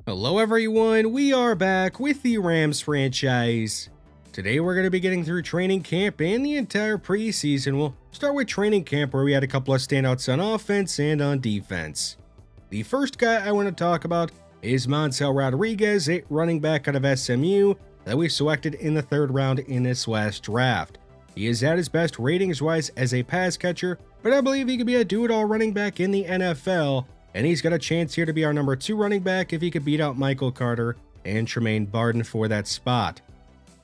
Hello everyone, we are back with the Rams franchise. Today we're going to be getting through training camp and the entire preseason. We'll start with training camp where we had a couple of standouts on offense and on defense. The first guy I want to talk about is Madden Rodriguez, a running back out of SMU that we selected in the 3rd round in this last draft. He is at his best ratings-wise as a pass catcher, but I believe he could be a do-it-all running back in the NFL. And he's got a chance here to be our number 2 running back if he could beat out Michael Carter and Tremaine Barden for that spot.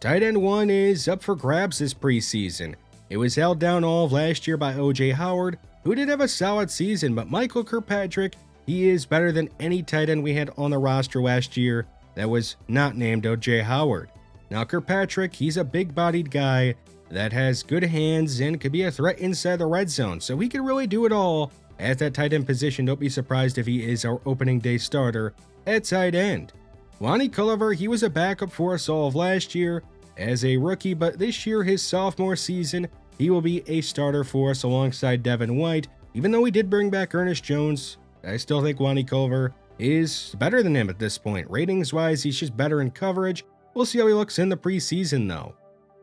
Tight end 1 is up for grabs this preseason. It was held down all of last year by O.J. Howard, who did have a solid season, but Michael Kirkpatrick, he is better than any tight end we had on the roster last year that was not named O.J. Howard. Now Kirkpatrick, he's a big-bodied guy that has good hands and could be a threat inside the red zone, so he could really do it all. At that tight end position, don't be surprised if he is our opening day starter at tight end. Lonnie Culliver, he was a backup for us all of last year as a rookie, but this year, his sophomore season, he will be a starter for us alongside Devin White. Even though we did bring back Ernest Jones, I still think Lonnie Culliver is better than him at this point. Ratings-wise, he's just better in coverage. We'll see how he looks in the preseason, though.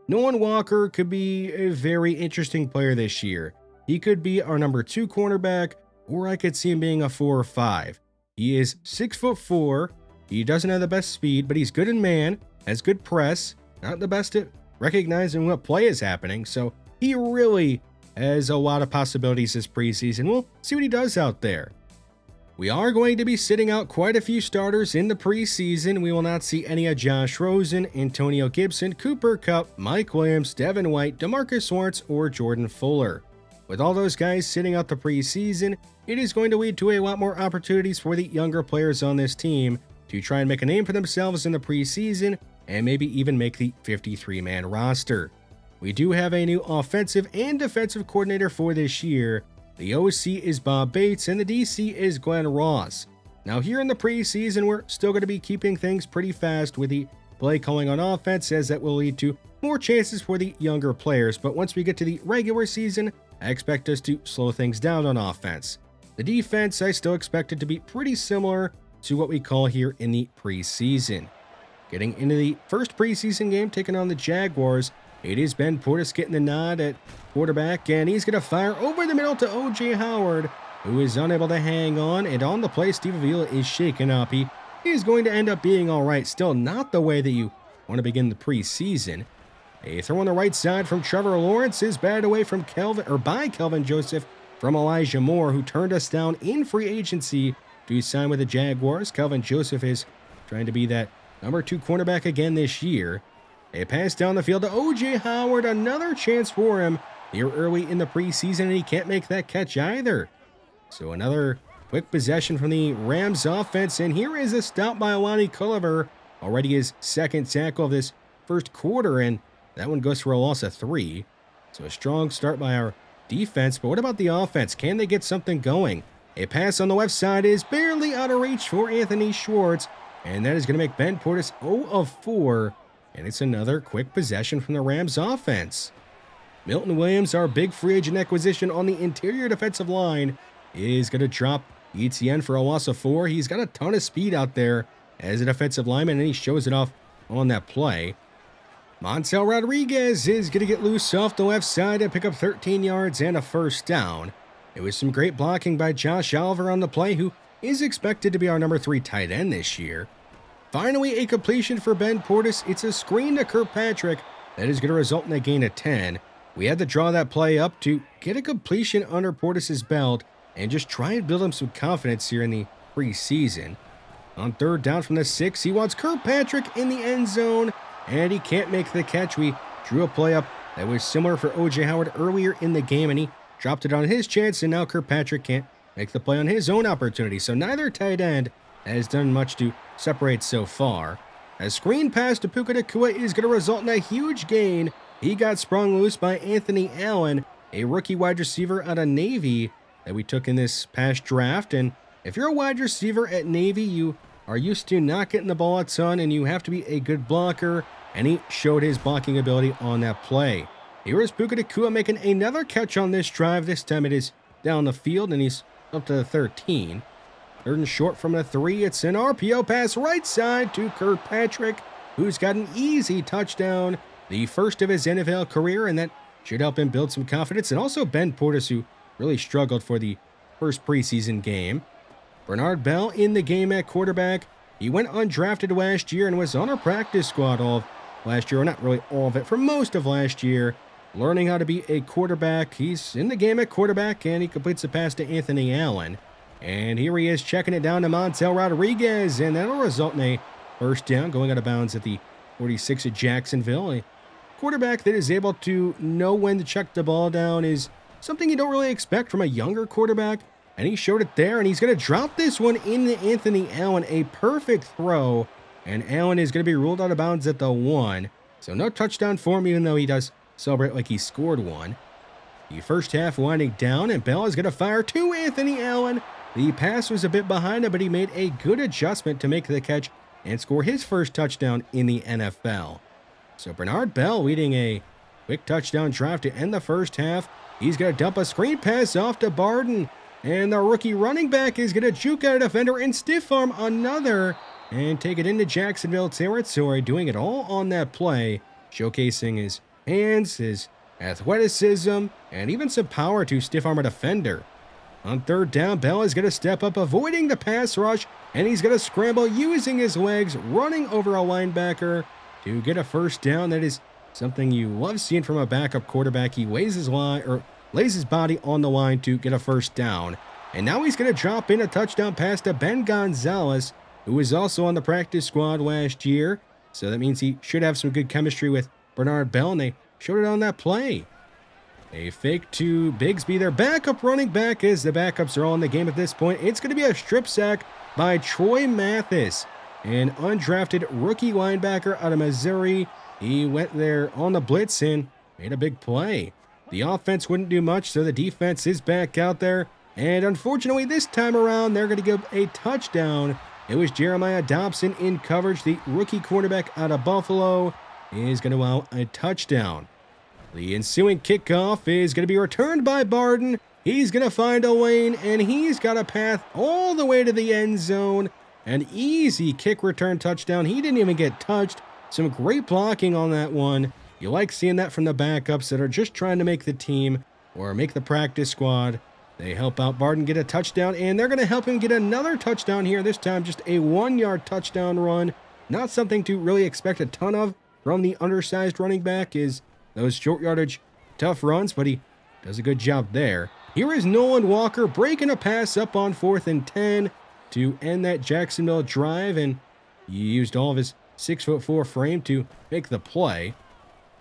Nolan Walker could be a very interesting player this year. He could be our number 2 cornerback, or I could see him being a 4 or 5. He is 6'4". He doesn't have the best speed, but he's good in man, has good press, not the best at recognizing what play is happening, so he really has a lot of possibilities this preseason. We'll see what he does out there. We are going to be sitting out quite a few starters in the preseason. We will not see any of Josh Rosen, Antonio Gibson, Cooper Kupp, Mike Williams, Devin White, DeMarcus Lawrence, or Jordan Fuller. With all those guys sitting out the preseason, it is going to lead to a lot more opportunities for the younger players on this team to try and make a name for themselves in the preseason and maybe even make the 53-man roster. We do have a new offensive and defensive coordinator for this year. The OC is Bob Bates and the DC is Glenn Ross. Now here in the preseason, we're still going to be keeping things pretty fast with the play calling on offense, as that will lead to more chances for the younger players. But once we get to the regular season, I expect us to slow things down on offense. The defense, I still expect it to be pretty similar to what we call here in the preseason. Getting into the first preseason game, taking on the Jaguars, it is Ben Portis getting the nod at quarterback, and he's going to fire over the middle to O.J. Howard, who is unable to hang on, and on the play, Steve Avila is shaken up. He is going to end up being all right. Still not the way that you want to begin the preseason. A throw on the right side from Trevor Lawrence is batted away from by Kelvin Joseph from Elijah Moore, who turned us down in free agency to sign with the Jaguars. Kelvin Joseph is trying to be that number 2 cornerback again this year. A pass down the field to O.J. Howard, another chance for him here early in the preseason, and he can't make that catch either. So another quick possession from the Rams offense, and here is a stop by Lonnie Culliver, already his 2nd tackle of this first quarter, and that one goes for a loss of 3. So a strong start by our defense, but what about the offense? Can they get something going? A pass on the left side is barely out of reach for Anthony Schwartz, and that is going to make Ben Portis 0 of 4, and it's another quick possession from the Rams offense. Milton Williams, our big free agent acquisition on the interior defensive line, is going to drop ETN for a loss of 4. He's got a ton of speed out there as a defensive lineman, and he shows it off on that play. Madden Rodriguez is going to get loose off the left side and pick up 13 yards and a first down. It was some great blocking by Josh Oliver on the play, who is expected to be our number 3 tight end this year. Finally, a completion for Ben Portis. It's a screen to Kirkpatrick that is going to result in a gain of 10. We had to draw that play up to get a completion under Portis' belt and just try and build him some confidence here in the preseason. On 3rd down from the 6, he wants Kirkpatrick in the end zone, and he can't make the catch. We drew a play up that was similar for O.J. Howard earlier in the game, and he dropped it on his chance, and now Kirkpatrick can't make the play on his own opportunity. So neither tight end has done much to separate so far. A screen pass to Puka Nacua is going to result in a huge gain. He got sprung loose by Anthony Allen, a rookie wide receiver out of Navy that we took in this past draft. And if you're a wide receiver at Navy, you are used to not getting the ball a ton, and you have to be a good blocker, and he showed his blocking ability on that play. Here is Puka Nacua making another catch on this drive. This time it is down the field, and he's up to the 13. Third and short from the 3. It's an RPO pass right side to Kirkpatrick, who's got an easy touchdown, the first of his NFL career, and that should help him build some confidence. And also Ben Portis, who really struggled for the first preseason game. Bernard Bell in the game at quarterback. He went undrafted last year and was on our practice squad all of last year, or not really all of it, for most of last year, learning how to be a quarterback. He's in the game at quarterback, and he completes a pass to Anthony Allen. And here he is checking it down to Montel Rodriguez, and that'll result in a first down, going out of bounds at the 46 at Jacksonville. A quarterback that is able to know when to check the ball down is something you don't really expect from a younger quarterback, and he showed it there, and he's going to drop this one into Anthony Allen, a perfect throw, and Allen is going to be ruled out of bounds at the 1. So no touchdown for him, even though he does celebrate like he scored one. The first half winding down, and Bell is going to fire to Anthony Allen. The pass was a bit behind him, but he made a good adjustment to make the catch and score his first touchdown in the NFL. So Bernard Bell leading a quick touchdown drive to end the first half. He's going to dump a screen pass off to Barden, and the rookie running back is going to juke out a defender and stiff arm another and take it into Jacksonville territory, doing it all on that play, showcasing his hands, his athleticism, and even some power to stiff arm a defender. On third down, Bell is going to step up, avoiding the pass rush, and he's going to scramble using his legs, running over a linebacker to get a first down. That is something you love seeing from a backup quarterback. He lays his body on the line to get a first down. And now he's going to drop in a touchdown pass to Ben Gonzalez, who was also on the practice squad last year. So that means he should have some good chemistry with Bernard Bell, and they showed it on that play. A fake to Bigsby, their backup running back, as the backups are all in the game at this point. It's going to be a strip sack by Troy Mathis, an undrafted rookie linebacker out of Missouri. He went there on the blitz and made a big play. The offense wouldn't do much, so the defense is back out there. And unfortunately, this time around, they're going to give a touchdown. It was Jeremiah Dobson in coverage. The rookie cornerback out of Buffalo is going to allow a touchdown. The ensuing kickoff is going to be returned by Barden. He's going to find a lane, and he's got a path all the way to the end zone. An easy kick return touchdown. He didn't even get touched. Some great blocking on that one. You like seeing that from the backups that are just trying to make the team or make the practice squad. They help out Barden get a touchdown, and they're going to help him get another touchdown here. This time just a 1-yard touchdown run. Not something to really expect a ton of from the undersized running back, is those short yardage tough runs, but he does a good job there. Here is Nolan Walker breaking a pass up on 4th and 10 to end that Jacksonville drive, and he used all of his 6'4" frame to make the play.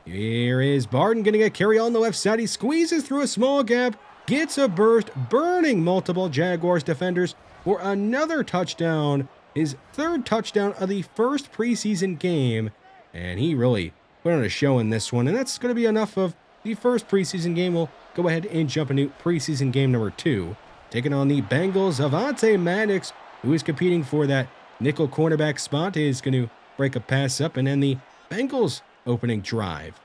Here is Barden getting a carry on the left side. He squeezes through a small gap, gets a burst, burning multiple Jaguars defenders for another touchdown. His third touchdown of the first preseason game, and he really put on a show in this one, and that's going to be enough of the first preseason game. We'll go ahead and jump into preseason game number 2. Taking on the Bengals, Avonte Maddox, who is competing for that nickel cornerback spot, is going to break a pass up and end the Bengals opening drive.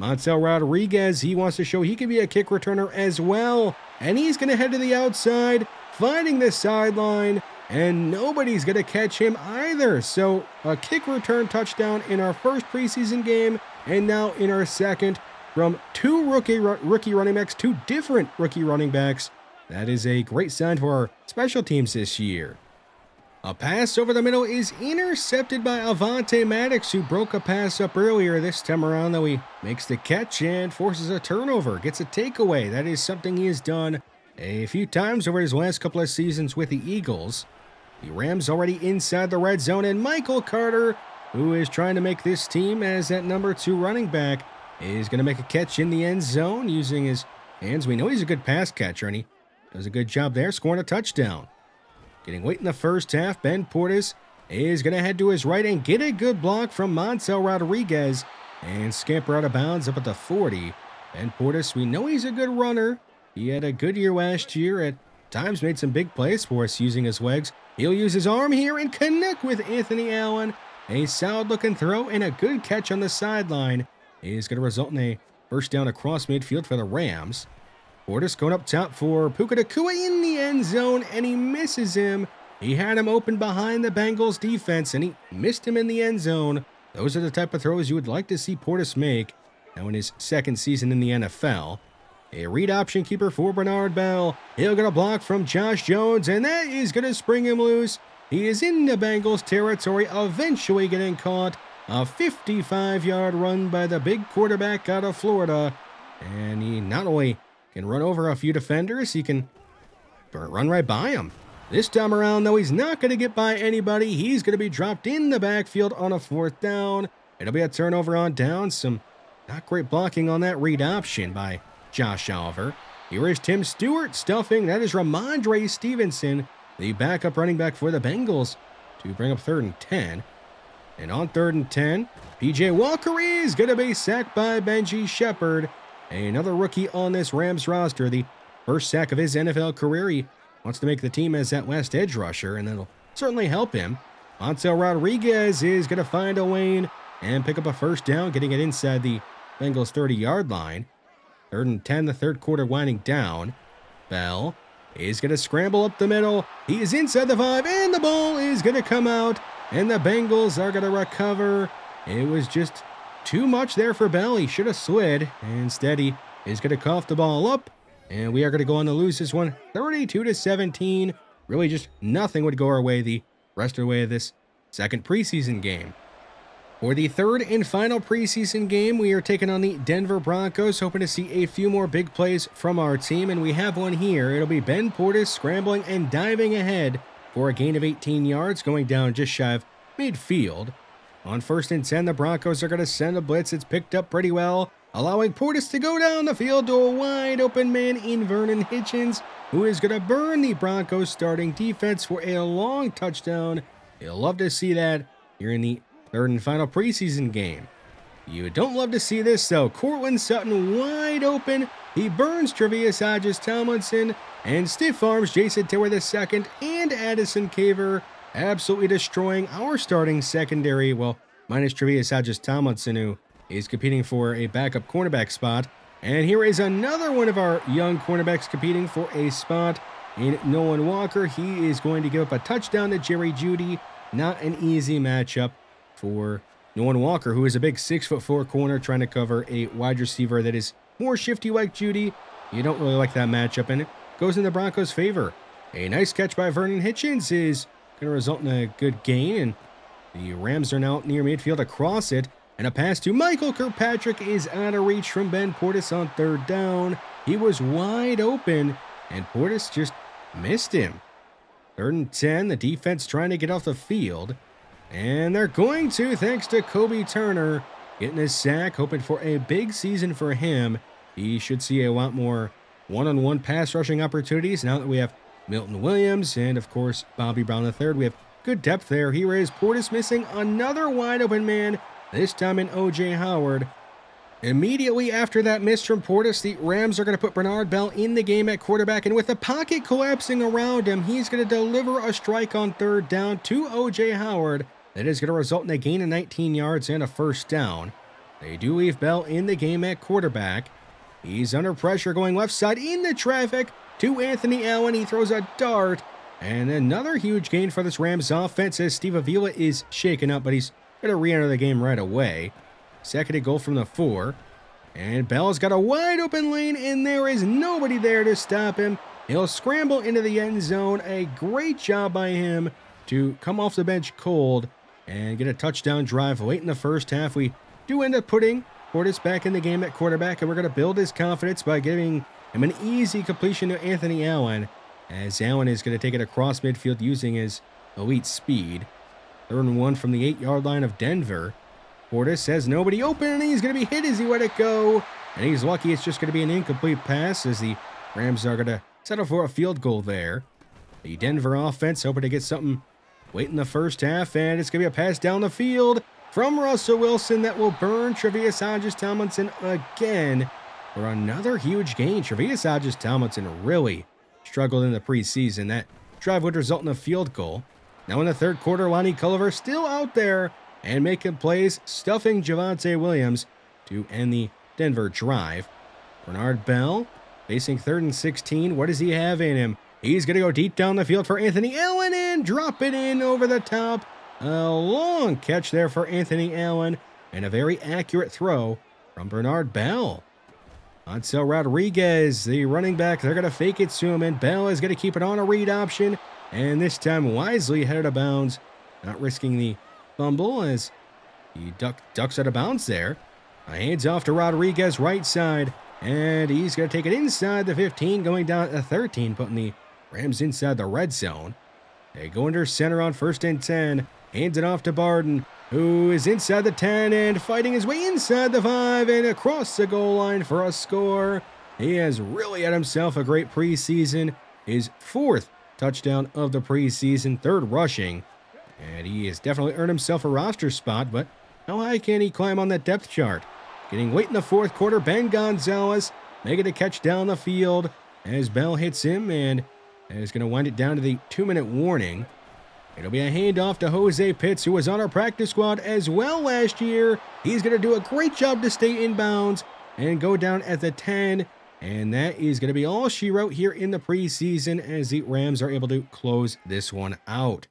Montel Rodriguez, he wants to show he can be a kick returner as well, and he's going to head to the outside, finding the sideline, and nobody's going to catch him either. So a kick return touchdown in our first preseason game, and now in our second from two rookie running backs, two different rookie running backs. That is a great sign for our special teams this year. A pass over the middle is intercepted by Avonte Maddox, who broke a pass up earlier. This time around, though, he makes the catch and forces a turnover, gets a takeaway. That is something he has done a few times over his last couple of seasons with the Eagles. The Rams already inside the red zone, and Michael Carter, who is trying to make this team as that number 2 running back, is going to make a catch in the end zone using his hands. We know he's a good pass catcher, and he does a good job there, scoring a touchdown. Getting late in the first half, Ben Portis is going to head to his right and get a good block from Montel Rodriguez and scamper out of bounds up at the 40. Ben Portis, we know he's a good runner. He had a good year last year, at times made some big plays for us using his legs. He'll use his arm here and connect with Anthony Allen. A solid-looking throw and a good catch on the sideline is going to result in a first down across midfield for the Rams. Portis going up top for Puka Nacua in the end zone, and he misses him. He had him open behind the Bengals defense, and he missed him in the end zone. Those are the type of throws you would like to see Portis make, now in his second season in the NFL. A read option keeper for Bernard Bell. He'll get a block from Josh Jones, and that is going to spring him loose. He is in the Bengals territory, eventually getting caught. A 55-yard run by the big quarterback out of Florida. And he not only can run over a few defenders, he can run right by them. This time around, though, he's not going to get by anybody. He's going to be dropped in the backfield on a 4th down. It'll be a turnover on down. Some not great blocking on that read option by Josh Oliver. Here is Tim Stewart stuffing. That is Ramondre Stevenson, the backup running back for the Bengals, to bring up 3rd and 10. And on 3rd and 10, P.J. Walker is going to be sacked by Benji Shepard. Another rookie on this Rams roster, the first sack of his NFL career. He wants to make the team as that last edge rusher, and that'll certainly help him. Montel Rodriguez is going to find a lane and pick up a 1st down, getting it inside the Bengals 30-yard line. 3rd and 10, the 3rd quarter winding down. Bell is going to scramble up the middle. He is inside the 5, and the ball is going to come out, and the Bengals are going to recover. It was just too much there for Bell. He should have slid. Instead, he is going to cough the ball up, and we are going to go on to lose this one 32-17. Really just nothing would go our way the rest of the way of this second preseason game. For the 3rd and final preseason game, we are taking on the Denver Broncos, hoping to see a few more big plays from our team, and we have one here. It'll be Ben Portis scrambling and diving ahead for a gain of 18 yards, going down just shy of midfield. On 1st and 10, the Broncos are going to send a blitz. It's picked up pretty well, allowing Portis to go down the field to a wide open man in Vernon Hitchens, who is going to burn the Broncos starting defense for a long touchdown. You'll love to see that here in the 3rd and final preseason game. You don't love to see this, though. Cortland Sutton wide open. He burns Tre'Vius Hodges-Tomlinson and stiff arms Jason Taylor II and Addison Caver, absolutely destroying our starting secondary. Well, minus Tre'Vius Hodges-Tomlinson, who is competing for a backup cornerback spot. And here is another one of our young cornerbacks competing for a spot in Nolan Walker. He is going to give up a touchdown to Jerry Jeudy. Not an easy matchup for Nolan Walker, who is a big 6'4" corner trying to cover a wide receiver that is more shifty like Jeudy. You don't really like that matchup, and it goes in the Broncos' favor. A nice catch by Vernon Hitchens is going to result in a good gain, and the Rams are now near midfield across it, and a pass to Michael Kirkpatrick is out of reach from Ben Portis on 3rd down. He was wide open, and Portis just missed him. 3rd and 10, the defense trying to get off the field. And they're going to, thanks to Kobe Turner getting his sack, hoping for a big season for him. He should see a lot more one-on-one pass rushing opportunities now that we have Milton Williams and, of course, Bobby Brown III. We have good depth there. Here is Portis missing another wide open man, this time in O.J. Howard. Immediately after that miss from Portis, the Rams are going to put Bernard Bell in the game at quarterback, and with the pocket collapsing around him, he's going to deliver a strike on 3rd down to O.J. Howard. That is going to result in a gain of 19 yards and a 1st down. They do leave Bell in the game at quarterback. He's under pressure going left side into traffic to Anthony Allen. He throws a dart, and another huge gain for this Rams offense as Steve Avila is shaken up, but he's going to re-enter the game right away. 2nd and goal from the 4. And Bell's got a wide open lane, and there is nobody there to stop him. He'll scramble into the end zone. A great job by him to come off the bench cold and get a touchdown drive late in the first half. We do end up putting Portis back in the game at quarterback, and we're going to build his confidence by giving him an easy completion to Anthony Allen, as Allen is going to take it across midfield using his elite speed. 3rd and 1 from the 8-yard line of Denver. Portis has nobody open, and he's going to be hit as he let it go. And he's lucky it's just going to be an incomplete pass, as the Rams are going to settle for a field goal there. The Denver offense hoping to get something late in the first half, and it's going to be a pass down the field from Russell Wilson that will burn Tre'Vius Hodges-Tomlinson again for another huge gain. Tre'Vius Hodges-Tomlinson really struggled in the preseason. That drive would result in a field goal. Now in the 3rd quarter, Lonnie Culliver still out there and making plays, stuffing Javonte Williams to end the Denver drive. Bernard Bell facing 3rd and 16. What does he have in him? He's going to go deep down the field for Anthony Allen and drop it in over the top. A long catch there for Anthony Allen and a very accurate throw from Bernard Bell. Ansel Rodriguez, the running back, they're going to fake it to him, and Bell is going to keep it on a read option, and this time wisely headed out of bounds, not risking the fumble as he ducks out of bounds there. Hands off to Rodriguez, right side, and he's going to take it inside the 15, going down at 13, putting the Rams inside the red zone. They go under center on 1st and 10, hands it off to Barden, who is inside the 10 and fighting his way inside the 5 and across the goal line for a score. He has really had himself a great preseason, his 4th touchdown of the preseason, 3rd rushing, and he has definitely earned himself a roster spot, but how high can he climb on that depth chart? Getting late in the 4th quarter, Ben Gonzalez making a catch down the field as Bell hits him and is going to wind it down to the 2-minute warning. It'll be a handoff to Jose Pitts, who was on our practice squad as well last year. He's going to do a great job to stay in bounds and go down at the 10. And that is going to be all she wrote here in the preseason as the Rams are able to close this one out.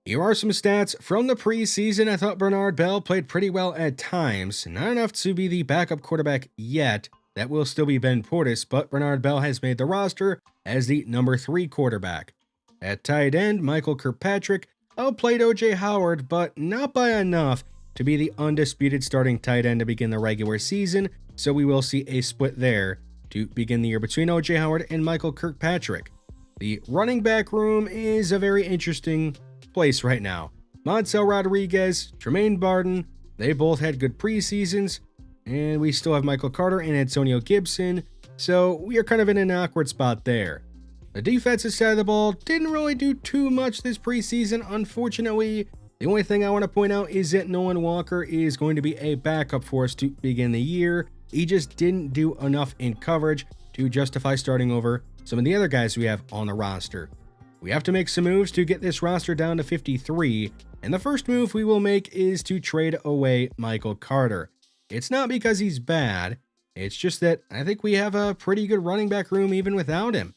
Here are some stats from the preseason. I thought Bernard Bell played pretty well at times. Not enough to be the backup quarterback yet. That will still be Ben Portis, but Bernard Bell has made the roster as the number 3 quarterback. At tight end, Michael Kirkpatrick outplayed O.J. Howard, but not by enough to be the undisputed starting tight end to begin the regular season, so we will see a split there to begin the year between O.J. Howard and Michael Kirkpatrick. The running back room is a very interesting place right now. Ansel Rodriguez, Tremaine Barden, they both had good preseasons, and we still have Michael Carter and Antonio Gibson, so we are kind of in an awkward spot there. The defensive side of the ball didn't really do too much this preseason, unfortunately. The only thing I want to point out is that Nolan Walker is going to be a backup for us to begin the year. He just didn't do enough in coverage to justify starting over some of the other guys we have on the roster. We have to make some moves to get this roster down to 53, and the first move we will make is to trade away Michael Carter. It's not because he's bad, it's just that I think we have a pretty good running back room even without him.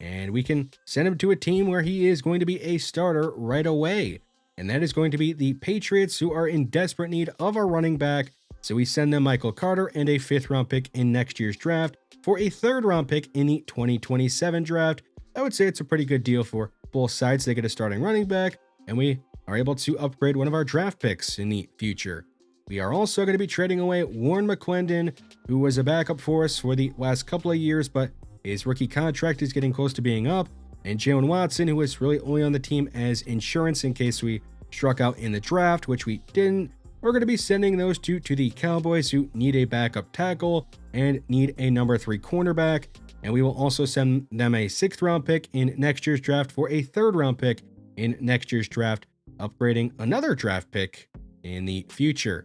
And we can send him to a team where he is going to be a starter right away. And that is going to be the Patriots, who are in desperate need of a running back. So we send them Michael Carter and a 5th-round pick in next year's draft for a 3rd-round pick in the 2027 draft. I would say it's a pretty good deal for both sides. They get a starting running back, and we are able to upgrade one of our draft picks in the future. We are also going to be trading away Warren McClendon, who was a backup for us for the last couple of years, but his rookie contract is getting close to being up, and Jalen Watson, who was really only on the team as insurance in case we struck out in the draft, which we didn't. We're going to be sending those two to the Cowboys, who need a backup tackle and need a number 3 cornerback, and we will also send them a 6th-round pick in next year's draft for a 3rd-round pick in next year's draft, upgrading another draft pick in the future.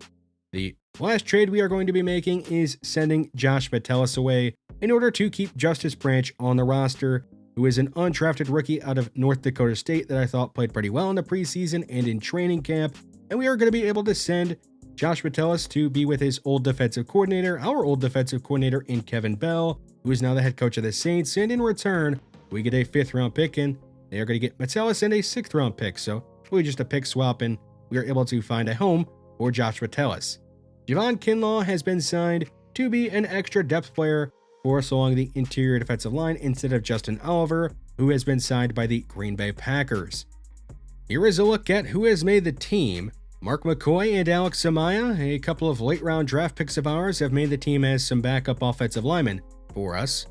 The last trade we are going to be making is sending Josh Metellus away in order to keep Justice Branch on the roster, who is an undrafted rookie out of North Dakota State that I thought played pretty well in the preseason and in training camp. And we are going to be able to send Josh Metellus to be with his old defensive coordinator, our old defensive coordinator in Kevin Bell, who is now the head coach of the Saints. And in return, we get a 5th-round pick, and they are going to get Metellus and a 6th-round pick. So really just a pick swap, and we are able to find a home for Josh Metellus. Javon Kinlaw has been signed to be an extra depth player for us along the interior defensive line instead of Justin Oliver, who has been signed by the Green Bay Packers. Here is a look at who has made the team. Mark McCoy and Alex Amaya, a couple of late-round draft picks of ours, have made the team as some backup offensive linemen for us.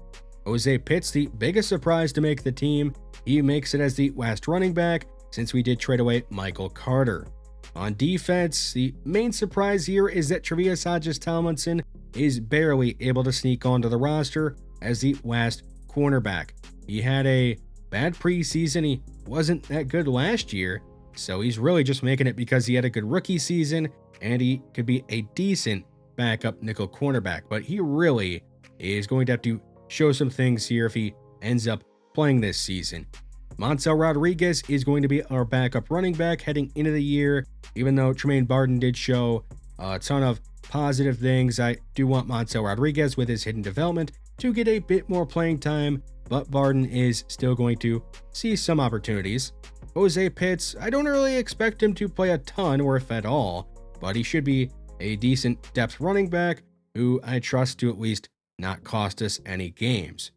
Jose Pitts, the biggest surprise to make the team. He makes it as the last running back since we did trade away Michael Carter. On defense, the main surprise here is that Tre'Vius Hodges-Tomlinson is barely able to sneak onto the roster as the last cornerback. He had a bad preseason. He wasn't that good last year, so he's really just making it because he had a good rookie season and he could be a decent backup nickel cornerback. But he really is going to have to show some things here if he ends up playing this season. Ansel Rodriguez is going to be our backup running back heading into the year. Even though Tremaine Barden did show a ton of positive things, I do want Ansel Rodriguez with his hidden development to get a bit more playing time but Barden is still going to see some opportunities. Jose Pitts, I don't really expect him to play a ton or if at all, but he should be a decent depth running back who I trust to at least not cost us any games.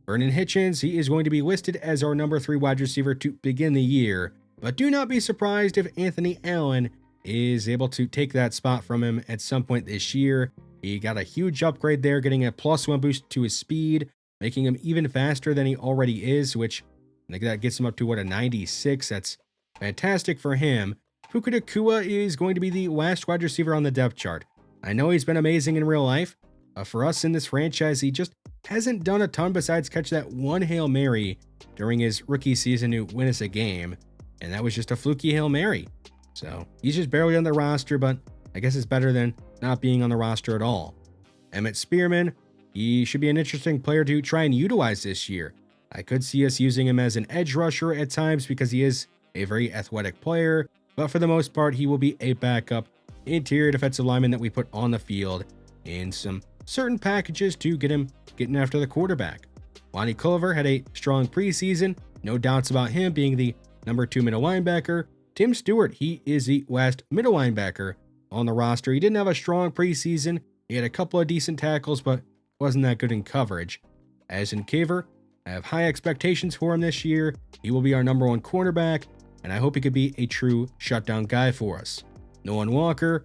Vernon Hitchens, he is going to be listed as our number 3 wide receiver to begin the year, but do not be surprised if Anthony Allen is able to take that spot from him at some point this year. He got a huge upgrade there, getting a +1 boost to his speed, making him even faster than he already is, which I think that gets him up to a 96. That's fantastic for him. Puka Nacua is going to be the last wide receiver on the depth chart. I know he's been amazing in real life. For us in this franchise, he just hasn't done a ton besides catch that one Hail Mary during his rookie season to win us a game, and that was just a fluky Hail Mary. So he's just barely on the roster, but I guess it's better than not being on the roster at all. Emmett Spearman, he should be an interesting player to try and utilize this year. I could see us using him as an edge rusher at times because he is a very athletic player, but for the most part, he will be a backup interior defensive lineman that we put on the field in some certain packages to get him getting after the quarterback. Lonnie Culver had a strong preseason, no doubts about him being the number 2 middle linebacker. Tim Stewart, he is the last middle linebacker on the roster. He didn't have a strong preseason. He had a couple of decent tackles, but wasn't that good in coverage. As in Caver, I have high expectations for him this year. He will be our number 1 cornerback, and I hope he could be a true shutdown guy for us. Nolan Walker,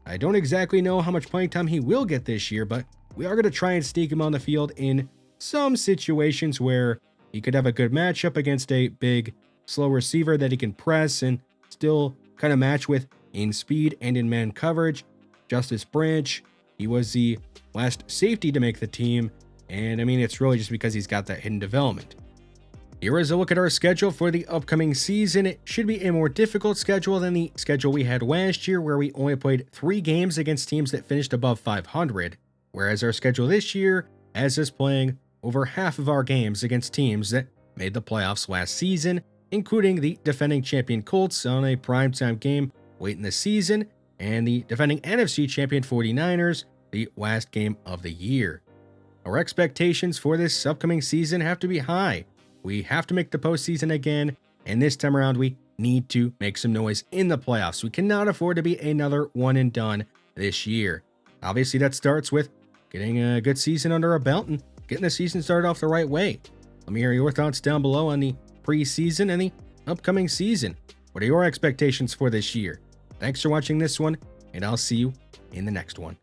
I don't exactly know how much playing time he will get this year, but we are going to try and sneak him on the field in some situations where he could have a good matchup against a big, slow receiver that he can press and still kind of match with in speed and in man coverage. Justice Branch, he was the last safety to make the team, and I mean, it's really just because he's got that hidden development. Here is a look at our schedule for the upcoming season. It should be a more difficult schedule than the schedule we had last year, where we only played 3 games against teams that finished above 500, whereas our schedule this year has us playing over half of our games against teams that made the playoffs last season, including the defending champion Colts on a primetime game late in the season, and the defending NFC champion 49ers, the last game of the year. Our expectations for this upcoming season have to be high. We have to make the postseason again, and this time around we need to make some noise in the playoffs. We cannot afford to be another one and done this year. Obviously, that starts with getting a good season under our belt and getting the season started off the right way. Let me hear your thoughts down below on the preseason and the upcoming season. What are your expectations for this year? Thanks for watching this one, and I'll see you in the next one.